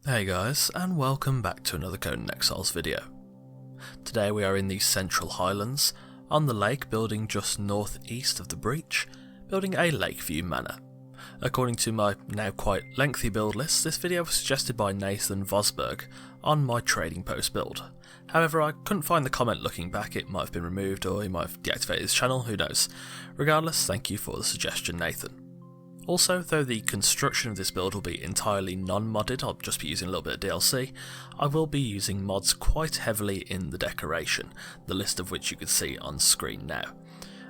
Hey guys, and welcome back to another Conan Exiles video. Today we are in the central highlands, on the lake building just northeast of the breach, building a Lakeview Manor. According to my now quite lengthy build list, this video was suggested by Nathan Vosberg on my trading post build. However, I couldn't find the comment looking back. It might have been removed or he might have deactivated his channel, who knows. Regardless, thank you for the suggestion, Nathan. Also, though the construction of this build will be entirely non-modded, I'll just be using a little bit of DLC, I will be using mods quite heavily in the decoration, the list of which you can see on screen now.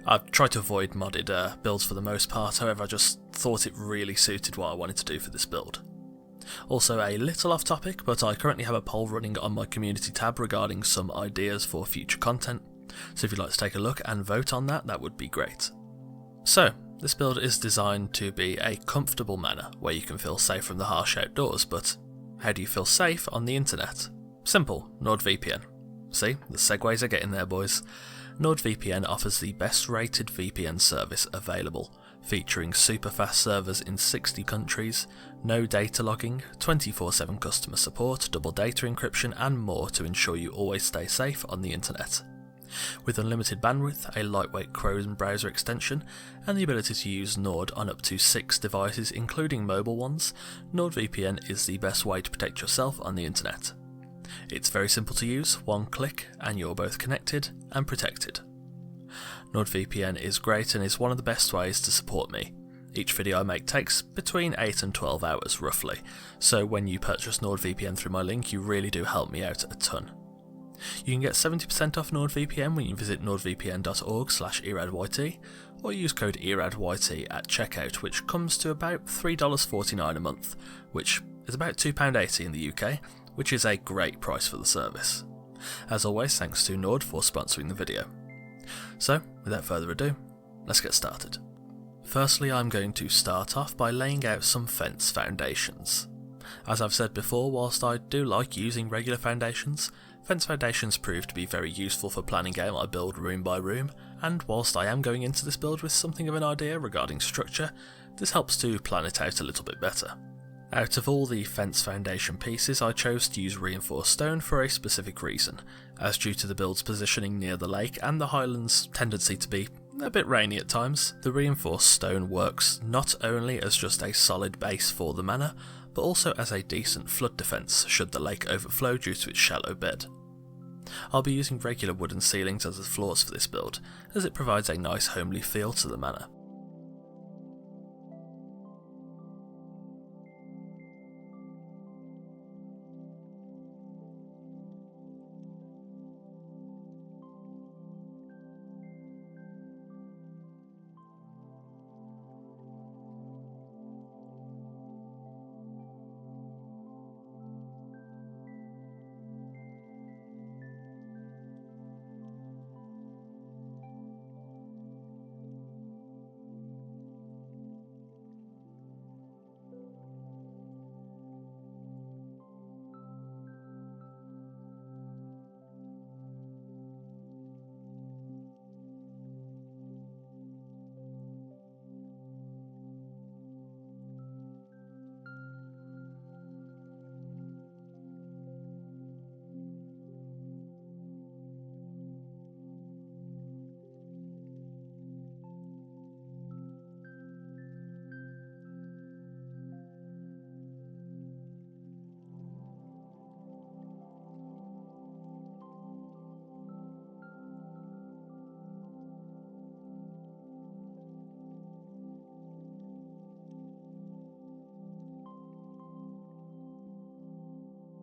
I've tried to avoid modded builds for the most part, however I just thought it really suited what I wanted to do for this build. Also, a little off topic, but I currently have a poll running on my community tab regarding some ideas for future content, so if you'd like to take a look and vote on that, that would be great. So, this build is designed to be a comfortable manor where you can feel safe from the harsh outdoors, but how do you feel safe on the internet? Simple, NordVPN. See, the segues are getting there, boys. NordVPN offers the best rated VPN service available, featuring super fast servers in 60 countries, no data logging, 24/7 customer support, double data encryption and more to ensure you always stay safe on the internet. With unlimited bandwidth, a lightweight Chrome browser extension, and the ability to use Nord on up to 6 devices including mobile ones, NordVPN is the best way to protect yourself on the internet. It's very simple to use, one click and you're both connected and protected. NordVPN is great and is one of the best ways to support me. Each video I make takes between 8 and 12 hours roughly, so when you purchase NordVPN through my link you really do help me out a ton. You can get 70% off NordVPN when you visit nordvpn.org/eradyt or use code eradyt at checkout, which comes to about $3.49 a month, which is about £2.80 in the UK, which is a great price for the service. As always, thanks to Nord for sponsoring the video. So, without further ado, let's get started. Firstly, I'm going to start off by laying out some fence foundations. As I've said before, whilst I do like using regular foundations, fence foundations prove to be very useful for planning out my build room by room, and whilst I am going into this build with something of an idea regarding structure, this helps to plan it out a little bit better. Out of all the fence foundation pieces, I chose to use reinforced stone for a specific reason, as due to the build's positioning near the lake and the highlands' tendency to be a bit rainy at times, the reinforced stone works not only as just a solid base for the manor, but also as a decent flood defence should the lake overflow due to its shallow bed. I'll be using regular wooden ceilings as the floors for this build, as it provides a nice homely feel to the manor.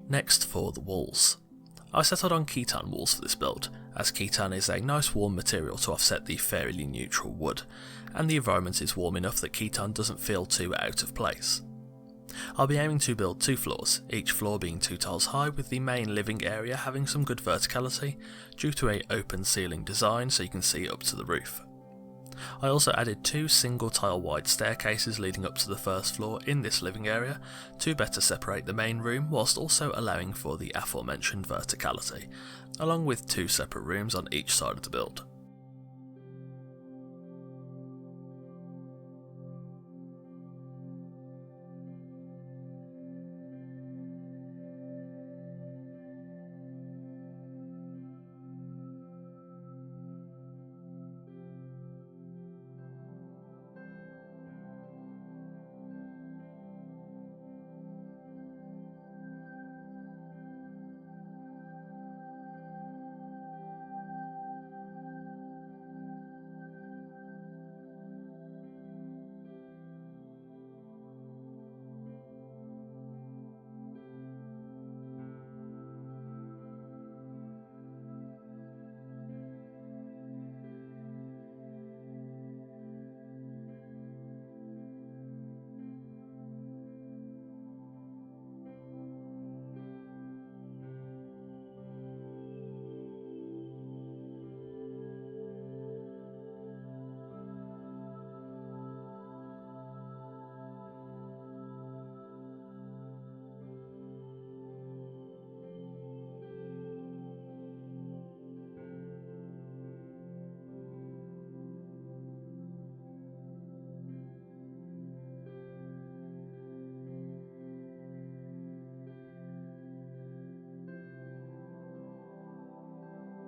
Next for the walls. I settled on Khitan walls for this build, as Khitan is a nice warm material to offset the fairly neutral wood, and the environment is warm enough that Khitan doesn't feel too out of place. I'll be aiming to build 2 floors, each floor being 2 tiles high, with the main living area having some good verticality due to a open ceiling design so you can see up to the roof. I also added 2 single tile wide staircases leading up to the first floor in this living area to better separate the main room whilst also allowing for the aforementioned verticality, along with 2 separate rooms on each side of the build.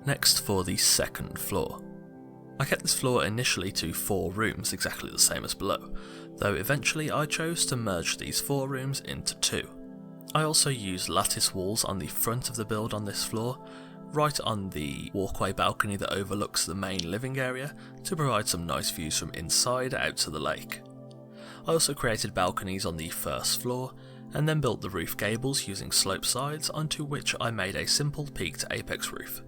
Next for the second floor. I kept this floor initially to 4 rooms, exactly the same as below, though eventually I chose to merge these 4 rooms into 2. I also used lattice walls on the front of the build on this floor, right on the walkway balcony that overlooks the main living area, to provide some nice views from inside out to the lake. I also created balconies on the first floor, and then built the roof gables using slope sides, onto which I made a simple peaked apex roof.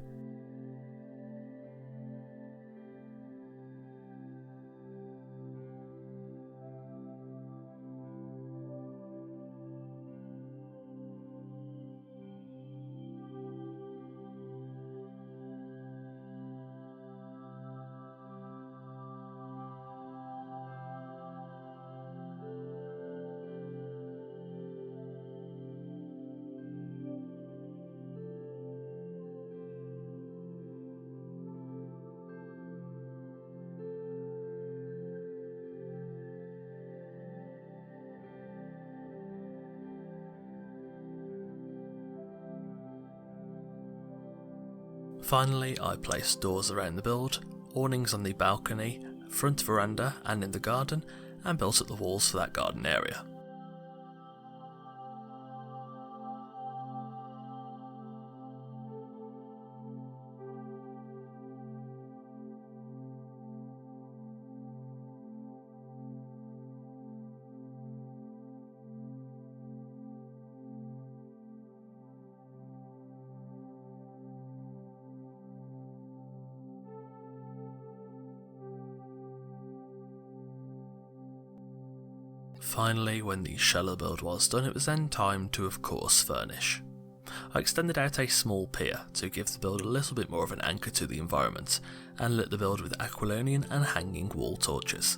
Finally, I placed doors around the build, awnings on the balcony, front veranda and in the garden, and built up the walls for that garden area. Finally, when the shell of the build was done, it was then time to, of course, furnish. I extended out a small pier to give the build a little bit more of an anchor to the environment, and lit the build with aquilonian and hanging wall torches.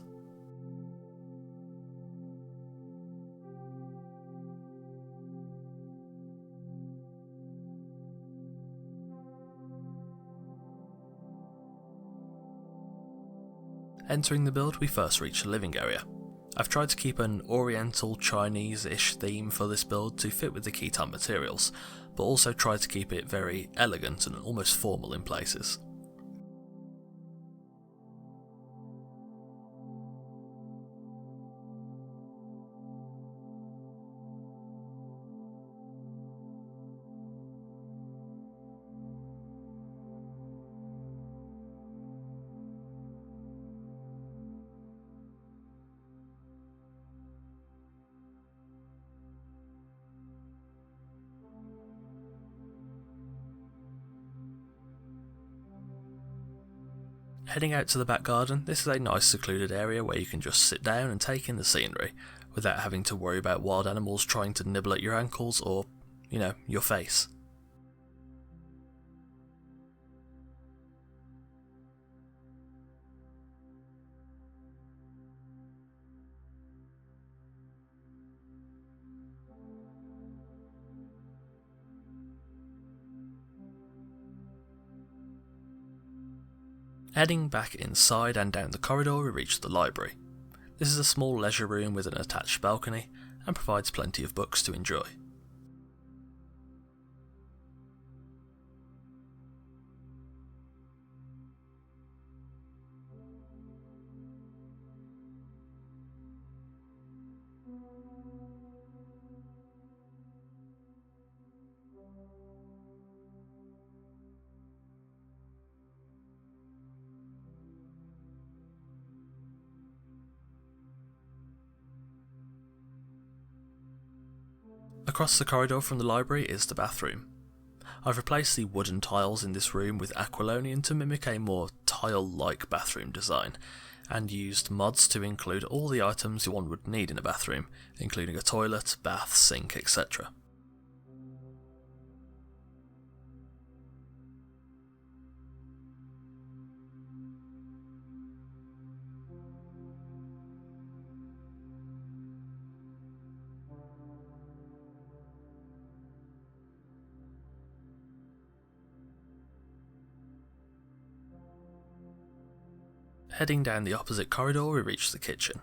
Entering the build, we first reach the living area. I've tried to keep an oriental Chinese-ish theme for this build to fit with the Khitan materials, but also tried to keep it very elegant and almost formal in places. Heading out to the back garden, this is a nice secluded area where you can just sit down and take in the scenery, without having to worry about wild animals trying to nibble at your ankles or, your face. Heading back inside and down the corridor, we reach the library. This is a small leisure room with an attached balcony, and provides plenty of books to enjoy. Across the corridor from the library is the bathroom. I've replaced the wooden tiles in this room with aquilonian to mimic a more tile-like bathroom design, and used mods to include all the items one would need in a bathroom, including a toilet, bath, sink, etc. Heading down the opposite corridor, we reach the kitchen.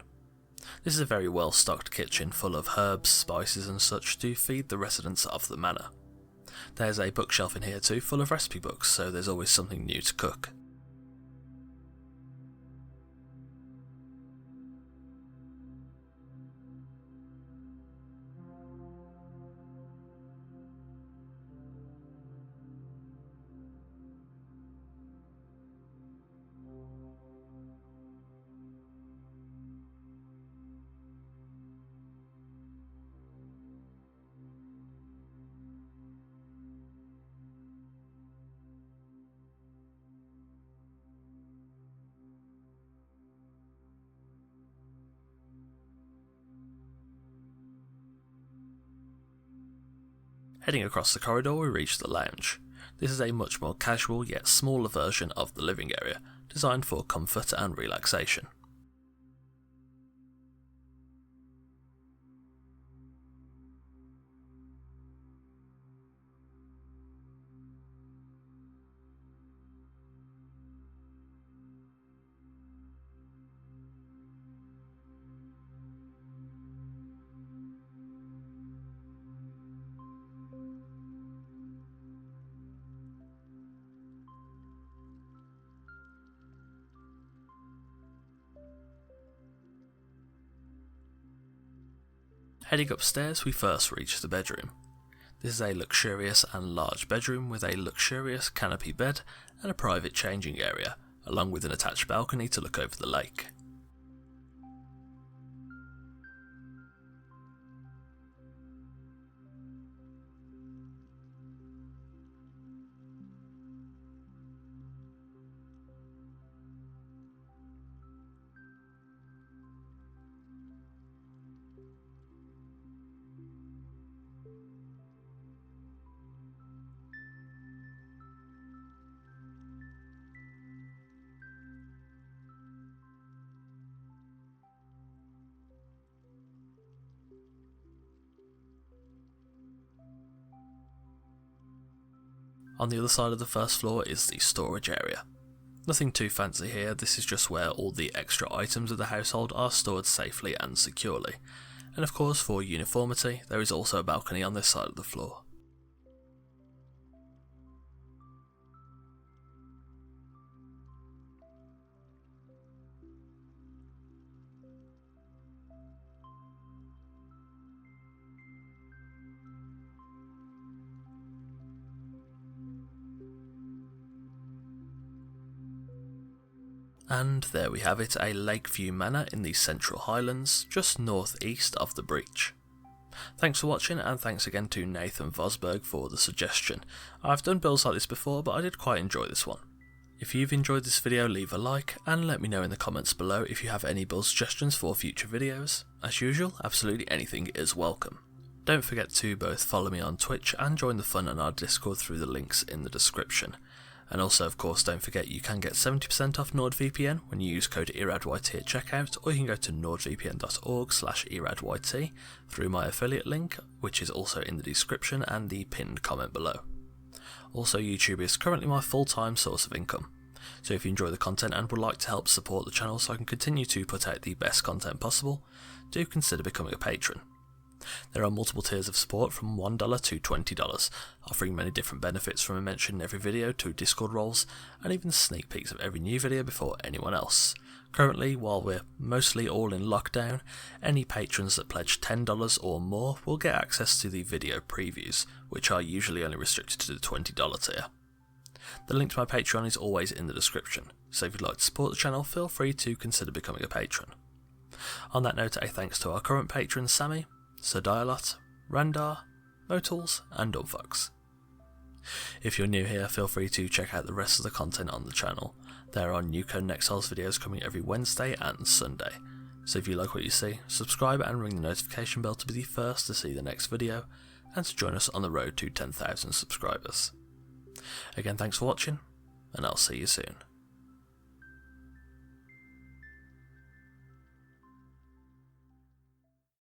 This is a very well stocked kitchen full of herbs, spices and such to feed the residents of the manor. There's a bookshelf in here too full of recipe books, so there's always something new to cook. Heading across the corridor, we reach the lounge. This is a much more casual yet smaller version of the living area, designed for comfort and relaxation. Heading upstairs, we first reach the bedroom. This is a luxurious and large bedroom with a luxurious canopy bed and a private changing area, along with an attached balcony to look over the lake. On the other side of the first floor is the storage area. Nothing too fancy here, this is just where all the extra items of the household are stored safely and securely. And of course, for uniformity, there is also a balcony on this side of the floor. And there we have it, a Lakeview Manor in the Central Highlands, just northeast of the breach. Thanks for watching, and thanks again to Nathan Vosberg for the suggestion. I've done builds like this before, but I did quite enjoy this one. If you've enjoyed this video, leave a like, and let me know in the comments below if you have any build suggestions for future videos. As usual, absolutely anything is welcome. Don't forget to both follow me on Twitch and join the fun on our Discord through the links in the description. And also, of course, don't forget you can get 70% off NordVPN when you use code ERADYT at checkout, or you can go to nordvpn.org/ERADYT through my affiliate link, which is also in the description and the pinned comment below. Also, YouTube is currently my full-time source of income, so if you enjoy the content and would like to help support the channel so I can continue to put out the best content possible, do consider becoming a patron. There are multiple tiers of support from $1 to $20, offering many different benefits from a mention in every video to Discord roles, and even sneak peeks of every new video before anyone else. Currently, while we're mostly all in lockdown, any patrons that pledge $10 or more will get access to the video previews, which are usually only restricted to the $20 tier. The link to my Patreon is always in the description, so if you'd like to support the channel, feel free to consider becoming a patron. On that note, a thanks to our current patrons Sammy, Sir Dialot, Randar, Motals, and Dubfox. If you're new here, feel free to check out the rest of the content on the channel. There are new Conan Exiles videos coming every Wednesday and Sunday, so if you like what you see, subscribe and ring the notification bell to be the first to see the next video, and to join us on the road to 10,000 subscribers. Again, thanks for watching, and I'll see you soon.